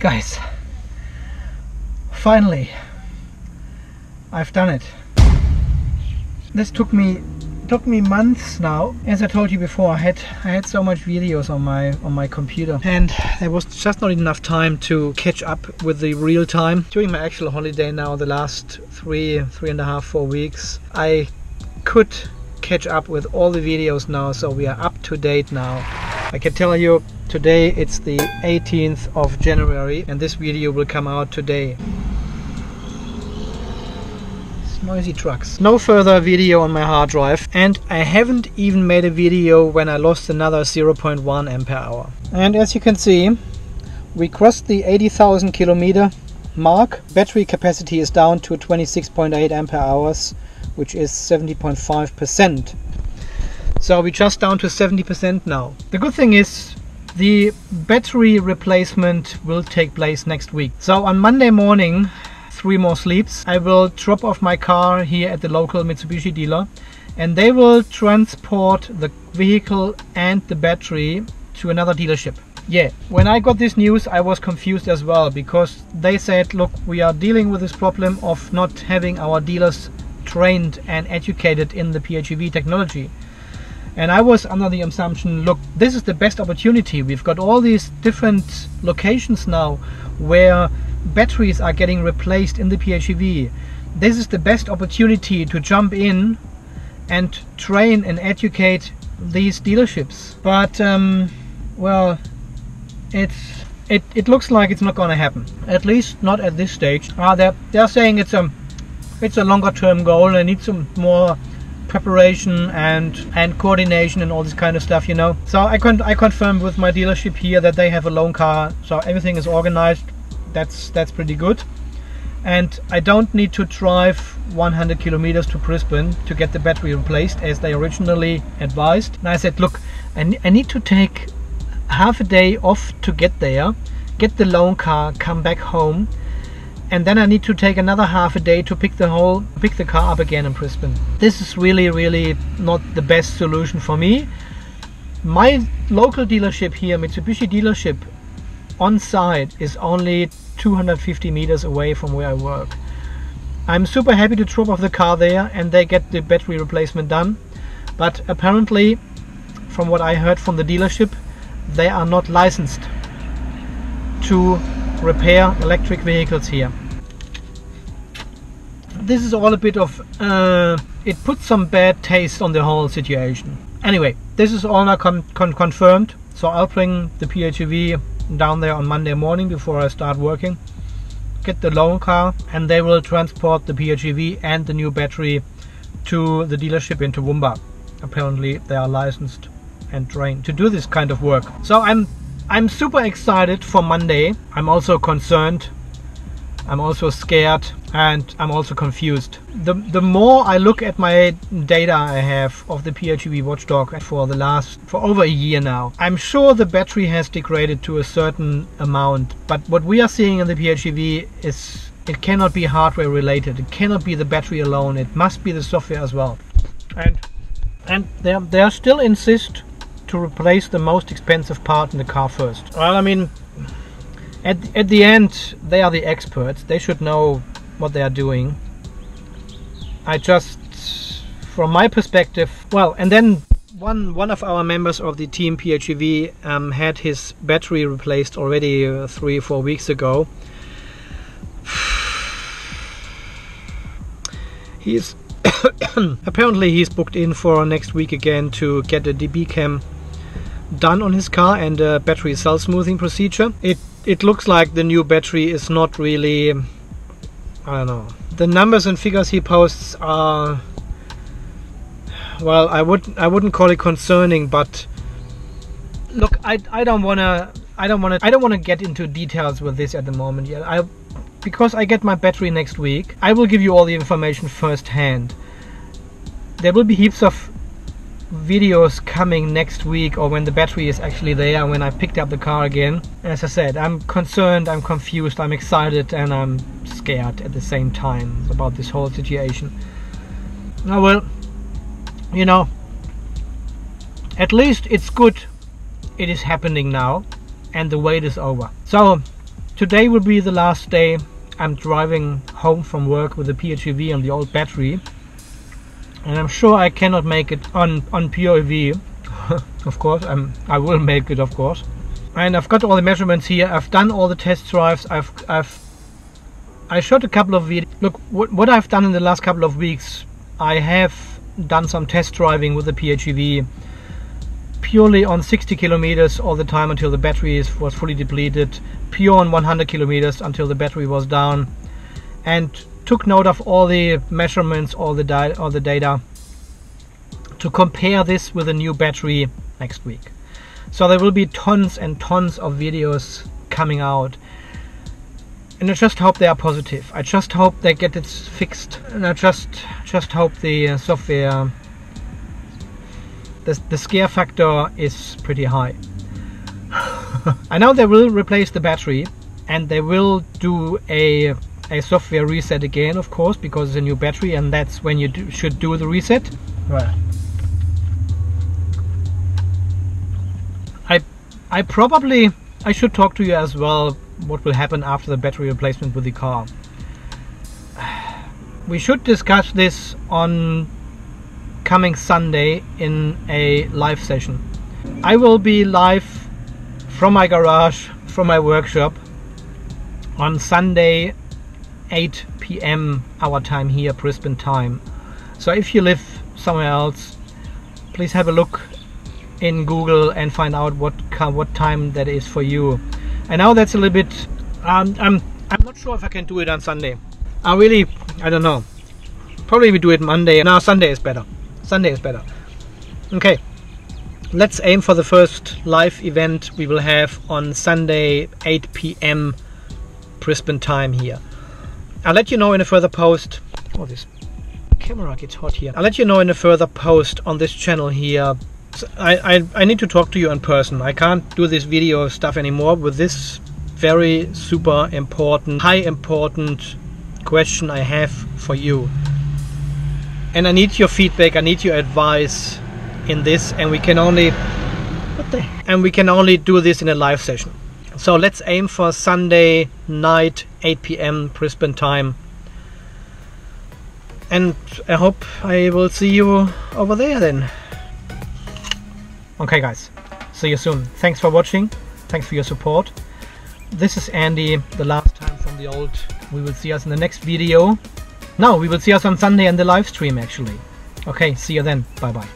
guys, finally I've done it. This took me months now. As I told you before, I had so much videos on my computer, and there was just not enough time to catch up with the real time. During my actual holiday now, the last three and a half, 4 weeks, I could catch up with all the videos now, so we are up to date now. I can tell you, today it's the 18th of January and this video will come out today. It's noisy trucks. No further video on my hard drive, and I haven't even made a video when I lost another 0.1 ampere hour. And as you can see, we crossed the 80,000 kilometer mark. Battery capacity is down to 26.8 ampere hours, which is 70.5%. So we're just down to 70% now. The good thing is the battery replacement will take place next week. So on Monday morning, 3 more sleeps, I will drop off my car here at the local Mitsubishi dealer, and they will transport the vehicle and the battery to another dealership. Yeah, when I got this news I was confused as well, because they said, look, we are dealing with this problem of not having our dealers trained and educated in the PHEV technology. And I was under the assumption, look, this is the best opportunity. We've got all these different locations now where batteries are getting replaced in the PHEV. This is the best opportunity to jump in and train and educate these dealerships. But well, it looks like it's not going to happen. At least not at this stage. They're saying it's a longer term goal. They need some more preparation and coordination and all this kind of stuff, you know. So I confirmed with my dealership here that they have a loan car, so everything is organized. That's pretty good, and I don't need to drive 100 kilometers to Brisbane to get the battery replaced as they originally advised. And I said, look, I need to take half a day off to get there, get the loan car, come back home, and then I need to take another half a day to pick the car up again in Brisbane. This is really not the best solution for me. My local dealership here, Mitsubishi dealership, on site is only 250 meters away from where I work. I'm super happy to drop off the car there and they get the battery replacement done, but apparently, from what I heard from the dealership, they are not licensed to repair electric vehicles here. This is all a bit of it puts some bad taste on the whole situation. Anyway, this is all now confirmed, so I'll bring the PHEV down there on Monday morning before I start working, get the loan car, and they will transport the PHEV and the new battery to the dealership in Toowoomba. Apparently they are licensed and trained to do this kind of work. So I'm super excited for Monday. I'm also concerned, I'm also scared, and I'm also confused. The more I look at my data I have of the PHEV Watchdog for over a year now, I'm sure the battery has degraded to a certain amount, but what we are seeing in the PHEV is it cannot be hardware related. It cannot be the battery alone. It must be the software as well. And they still insist to replace the most expensive part in the car first. Well, I mean, at the end, they are the experts. They should know what they are doing. I just, from my perspective, well, and then one of our members of the team PHEV had his battery replaced already 3 or 4 weeks ago. He's apparently he's booked in for next week again to get a DB cam done on his car and a battery cell smoothing procedure. It looks like the new battery is not really, I don't know. The numbers and figures he posts are, well, I wouldn't call it concerning, but look, I don't wanna get into details with this at the moment yet. Because I get my battery next week, I will give you all the information firsthand. There will be heaps of videos coming next week, or when the battery is actually there, when I picked up the car again. As I said, I'm concerned, I'm confused, I'm excited, and I'm scared at the same time about this whole situation. Oh well, you know, at least it's good it is happening now and the wait is over. So today will be the last day I'm driving home from work with the PHEV and the old battery, and I'm sure I cannot make it on pure EV. Of course, I will make it, of course. And I've got all the measurements here. I've done all the test drives. I shot a couple of videos. Look, what I've done in the last couple of weeks, I have done some test driving with the PHEV purely on 60 kilometers all the time until the battery was fully depleted, pure on 100 kilometers until the battery was down, and took note of all the measurements, all the data, to compare this with a new battery next week. So there will be tons and tons of videos coming out, and I just hope they are positive. I just hope they get it fixed, and I just hope the software, the scare factor is pretty high. I know they will replace the battery, and they will do a software reset again, of course, because it's a new battery, and that's when you should do the reset. Right. I should talk to you as well what will happen after the battery replacement with the car. We should discuss this on coming Sunday in a live session. I will be live from my garage, from my workshop, on Sunday 8 p.m. our time here, Brisbane time. So if you live somewhere else, please have a look in Google and find out what time that is for you. I know that's a little bit I'm not sure if I can do it on Sunday. I don't know. Probably we do it Monday. No, Sunday is better. Sunday is better. Okay, let's aim for the first live event we will have on Sunday 8 p.m. Brisbane time here. I'll let you know in a further post. Oh, this camera gets hot here. I'll let you know in a further post on this channel here. So I need to talk to you in person. I can't do this video stuff anymore with this very super important, high important question I have for you. And I need your feedback, I need your advice in this, and we can only do this in a live session. So let's aim for Sunday night 8 p.m. Brisbane time. And I hope I will see you over there then. Okay guys, see you soon. Thanks for watching, thanks for your support. This is Andy, the last time from the old. We will see us in the next video. No, we will see us on Sunday in the live stream actually. Okay, see you then, bye bye.